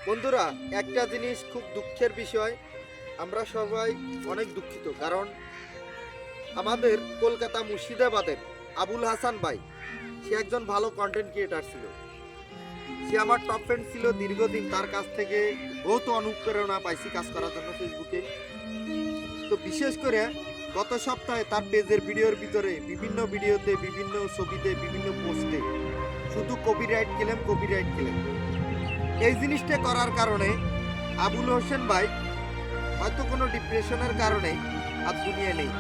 বন্ধুরা, একটা জিনিস খুব দুঃখের বিষয়, আমরা সবাই অনেক দুঃখিত। কারণ আমাদের কলকাতা মুর্শিদাবাদের আবুল হাসান ভাই, সে একজন ভালো কন্টেন্ট ক্রিয়েটার ছিল। সে আমার টপ ফ্রেন্ড ছিল দীর্ঘদিন। তার কাছ থেকে বহুত অনুপ্রেরণা পাইছি কাজ করার জন্য ফেসবুকে। তো বিশেষ করে গত সপ্তাহে তার পেজের ভিডিওর ভিতরে বিভিন্ন ভিডিওতে, বিভিন্ন ছবিতে, বিভিন্ন পোস্টে শুধু কপিরাইট ক্লেম। এই জিনিসটা করার কারণে আবুল হোসেন ভাই হয়তো কোনো ডিপ্রেশনের কারণে আর দুনিয়া নেই,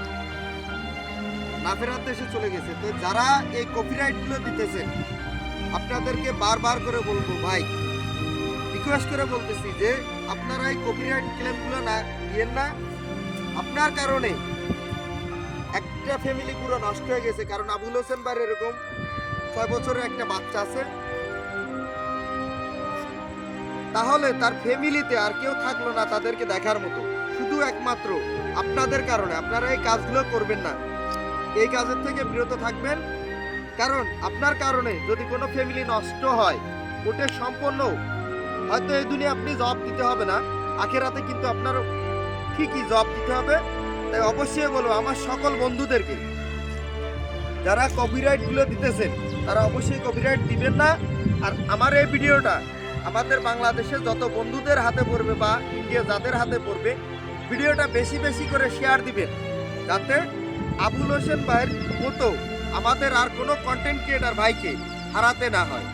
না ফেরার দেশে চলে গেছে। তো যারা এই কপিরাইটগুলো দিতেছেন, আপনাদেরকে বারবার করে বলবো ভাই, রিকোয়েস্ট করে বলতেছি যে আপনারা এই কপিরাইট ক্লেমগুলো না দিয়েন না। আপনার কারণে একটা ফ্যামিলি পুরো নষ্ট হয়ে গেছে। কারণ আবুল হোসেন ভাই এরকম 6 বছরের একটা বাচ্চা আছে, তাহলে তার ফ্যামিলিতে আর কেউ থাকলো না তাদেরকে দেখার মতো, শুধু একমাত্র আপনাদের কারণে। আপনারা এই কাজগুলো করবেন না, এই কাজের থেকে বিরত থাকবেন। কারণ আপনার কারণে যদি কোনো ফ্যামিলি নষ্ট হয়, ওটা সম্পূর্ণ হয়তো এই দুনিয়া আপনি জবাব দিতে হবে না, আখেরাতে কিন্তু আপনার ঠিকই জবাব দিতে হবে। তাই অবশ্যই বলবো আমার সকল বন্ধুদেরকে, যারা কপিরাইটগুলো দিতেছেন তারা অবশ্যই কপিরাইট দিবেন না। আর আমার এই ভিডিওটা আমাদের বাংলাদেশের যত বন্ধুদের হাতে পড়বে বা ইন্ডিয়া যাদের হাতে পড়বে, ভিডিওটা বেশি বেশি করে শেয়ার দিবেন, যাতে আবুল হোসেন ভাইয়ের মতো আমাদের আর কোনো কন্টেন্ট ক্রিয়েটার ভাইকে হারাতে না হয়।